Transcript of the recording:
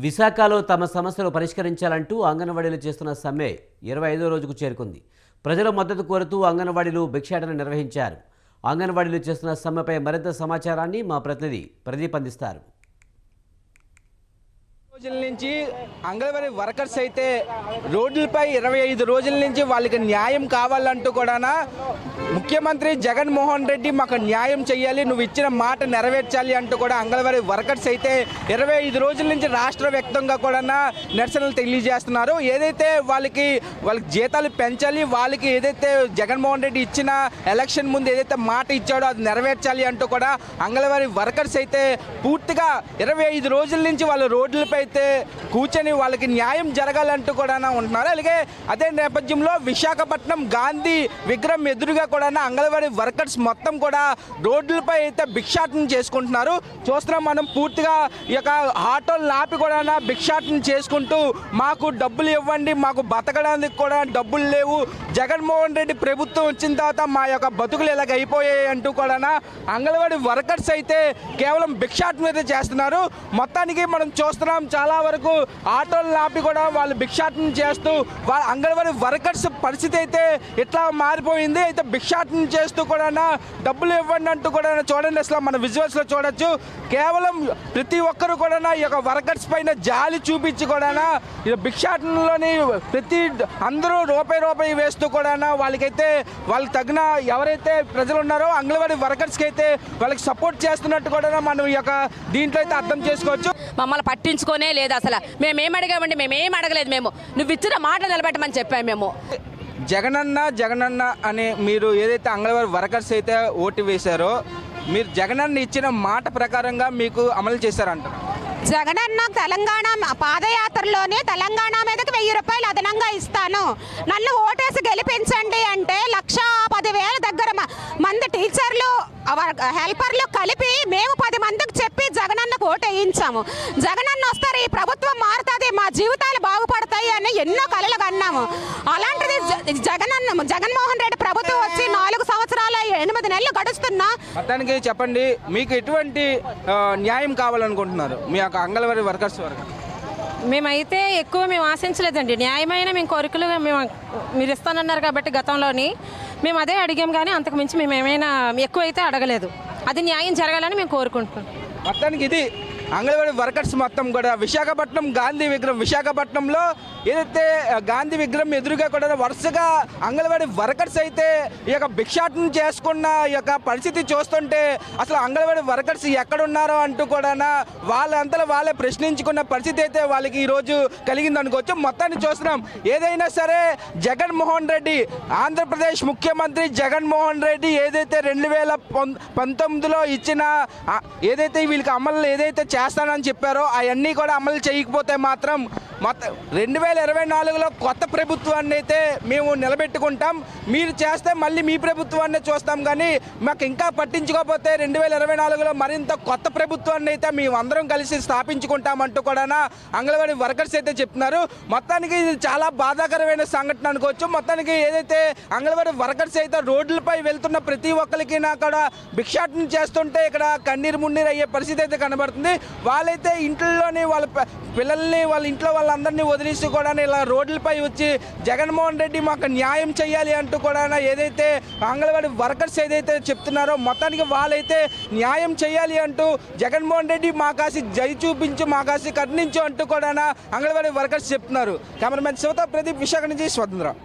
విశాఖలో తమ సమస్యలు పరిష్కరించాలంటూ అంగన్వాడీలు చేస్తున్న సమ్మె 25వ రోజుకు చేరుకుంది. ప్రజల మద్దతు కోరుతూ అంగన్వాడీలు భిక్షాటన నిర్వహించారు. అంగన్వాడీలు చేస్తున్న సమ్మెపై మరింత సమాచారాన్ని మా ప్రతినిధి ప్రదీప్ అందిస్తారు. రోజుల నుంచి అంగన్వాడీ వర్కర్స్ అయితే రోడ్లపై 25 రోజుల నుంచి వాళ్ళకి న్యాయం కావాలంటూ కూడా ముఖ్యమంత్రి జగన్మోహన్ రెడ్డి మాకు న్యాయం చేయాలి, నువ్వు ఇచ్చిన మాట నెరవేర్చాలి అంటూ కూడా అంగన్వాడీ వర్కర్స్ అయితే 25 రోజుల నుంచి రాష్ట్ర వ్యాప్తంగా కూడా నిరసనలు తెలియజేస్తున్నారు. ఏదైతే వాళ్ళకి జీతాలు పెంచాలి, వాళ్ళకి ఏదైతే జగన్మోహన్ రెడ్డి ఇచ్చిన ఎలక్షన్ ముందు ఏదైతే మాట ఇచ్చాడో అది నెరవేర్చాలి అంటూ కూడా అంగన్వాడీ వర్కర్స్ అయితే పూర్తిగా 25 రోజుల నుంచి వాళ్ళు రోడ్లపై అయితే కూర్చొని వాళ్ళకి న్యాయం జరగాలంటూ కూడా ఉంటున్నారు. అలాగే అదే నేపథ్యంలో విశాఖపట్నం గాంధీ విగ్రహం ఎదురుగా కూడా అంగన్వాడీ వర్కర్స్ మొత్తం కూడా రోడ్లపై అయితే భిక్షాటన చేసుకుంటున్నారు. చూస్తున్నాం మనం పూర్తిగా ఈ యొక్క ఆటోలు ఆపి కూడా భిక్షాటన చేసుకుంటూ మాకు డబ్బులు ఇవ్వండి, మాకు బతకడానికి కూడా డబ్బులు లేవు, జగన్మోహన్ రెడ్డి ప్రభుత్వం వచ్చిన తర్వాత మా యొక్క బతుకులు ఇలాగ అయిపోయాయి అంటూ కూడా అంగన్వాడీ వర్కర్స్ అయితే కేవలం భిక్షాటన అయితే చేస్తున్నారు. మొత్తానికి మనం చూస్తున్నాం చాలా వరకు ఆటోలు ఆపి కూడా వాళ్ళు భిక్షాటన చేస్తూ వాళ్ళ అంగన్వాడీ వర్కర్స్ పరిస్థితి అయితే ఇట్లా మారిపోయింది. అయితే భిక్షాటన చేస్తూ కూడా డబ్బులు ఇవ్వండి అంటూ కూడా చూడండి, అసలు మన విజువల్స్లో చూడొచ్చు. కేవలం ప్రతి ఒక్కరు కూడా ఈ యొక్క వర్కర్స్ పైన జాలి చూపించి కూడా భిక్షాటనలోని ప్రతి అందరూ రూపాయి వేస్తూ కూడా వాళ్ళకైతే వాళ్ళకి తగిన ఎవరైతే ప్రజలు ఉన్నారో అంగన్వాడీ వర్కర్స్కి అయితే వాళ్ళకి సపోర్ట్ చేస్తున్నట్టు కూడా మనం ఈ యొక్క దీంట్లో అయితే అర్థం చేసుకోవచ్చు. మమ్మల్ని పట్టించుకోనే లేదు, అసలు మేమేం అడిగామండి, మేమేం అడగలేదు, మేము నువ్వు ఇచ్చిన మాట నిలబెట్టమని చెప్పాము. మేము జగనన్న అని మీరు ఏదైతే అంగన్వాడీ వర్కర్స్ అయితే ఓటు వేశారో మీరు జగనన్న ఇచ్చిన మాట ప్రకారంగా మీకు అమలు చేశారంటారు. జగనన్న తెలంగాణ పాదయాత్రలోనే తెలంగాణ మీదకి 1000 రూపాయలు అదనంగా ఇస్తాను, నన్ను ఓటేసి గెలిపించండి అంటే 1,10,000 దగ్గర మంది టీచర్లు హెల్పర్లు కలిపి మేము 10 మందికి చెప్పి జగనన్నకు ఓటు వేయించాము. జగనన్న వస్తారు, ఈ ప్రభుత్వం మారుతుంది, మా జీవితాలు బాగుపడతాయి అని ఎన్నో కలలు కన్నాము. అలాంటిది జగన్మోహన్ రెడ్డి ప్రభుత్వం వచ్చి 4 సంవత్సరాలు 8 నెలలు గడుస్తున్నా. మొత్తానికి చెప్పండి, మీకు ఎటువంటి న్యాయం కావాలనుకుంటున్నారు మీ యొక్క అంగన్వాడీ వర్కర్స్ వరకు? మేమైతే ఎక్కువ మేము ఆశించలేదండి, న్యాయమైన మేము కోరికలు మీరు ఇస్తానన్నారు కాబట్టి గతంలోని మేము అదే అడిగాం, కానీ అంతకు మించి మేము ఏమైనా ఎక్కువైతే అడగలేదు. అది న్యాయం జరగాలని మేము కోరుకుంటున్నాం. మొత్తానికి ఇది అంగన్వాడీ వర్కర్స్ మొత్తం కూడా విశాఖపట్నం గాంధీ విగ్రహం, విశాఖపట్నంలో ఏదైతే గాంధీ విగ్రహం ఎదురుగా కూడా వరుసగా అంగన్వాడీ వర్కర్స్ అయితే ఈ యొక్క భిక్షాటన చేసుకున్న ఈ యొక్క పరిస్థితి చూస్తుంటే అసలు అంగన్వాడీ వర్కర్స్ ఎక్కడున్నారో అంటూ కూడా వాళ్ళంతా వాళ్ళే ప్రశ్నించుకున్న పరిస్థితి అయితే వాళ్ళకి ఈరోజు కలిగింది అనుకోవచ్చు. మొత్తాన్ని చూస్తున్నాం. ఏదైనా సరే జగన్మోహన్ రెడ్డి, ఆంధ్రప్రదేశ్ ముఖ్యమంత్రి జగన్మోహన్ రెడ్డి ఏదైతే 2019లో ఇచ్చిన ఏదైతే వీళ్ళకి అమలు ఏదైతే చేస్తానని చెప్పారో అవన్నీ కూడా అమలు చేయకపోతే మాత్రం 2024లో కొత్త ప్రభుత్వాన్ని అయితే మేము నిలబెట్టుకుంటాం, మీరు చేస్తే మళ్ళీ మీ ప్రభుత్వాన్ని చూస్తాం, కానీ మాకు ఇంకా పట్టించుకోకపోతే 2024లో మరింత కొత్త ప్రభుత్వాన్ని అయితే మేము అందరం కలిసి స్థాపించుకుంటామంటూ కూడా అంగన్వాడీ వర్కర్స్ అయితే చెప్తున్నారు. మొత్తానికి ఇది చాలా బాధాకరమైన సంఘటన అనుకోవచ్చు. మొత్తానికి ఏదైతే అంగన్వాడీ వర్కర్స్ అయితే రోడ్లపై వెళ్తున్న ప్రతి ఒక్కరికి కూడా భిక్షాటన చేస్తుంటే ఇక్కడ కన్నీరు మున్నీరు అయ్యే పరిస్థితి అయితే కనబడుతుంది. వాళ్ళైతే ఇంట్లోని వాళ్ళ పిల్లల్ని వాళ్ళ ఇంట్లో వాళ్ళందరినీ వదిలేసి కూడా ఇలా రోడ్లపై వచ్చి జగన్మోహన్ రెడ్డి మాకు న్యాయం చేయాలి అంటూ కూడా ఏదైతే అంగన్వాడీ వర్కర్స్ ఏదైతే చెప్తున్నారో మొత్తానికి వాళ్ళైతే న్యాయం చేయాలి అంటూ జగన్మోహన్ రెడ్డి మా కాసి జై చూపించు, మా కాసి కరుణించు అంటూ కూడా అంగన్వాడీ వర్కర్స్ చెప్తున్నారు. కెమెరామెన్ శివతో ప్రదీప్, విశాఖ నుంచి స్వతంత్ర.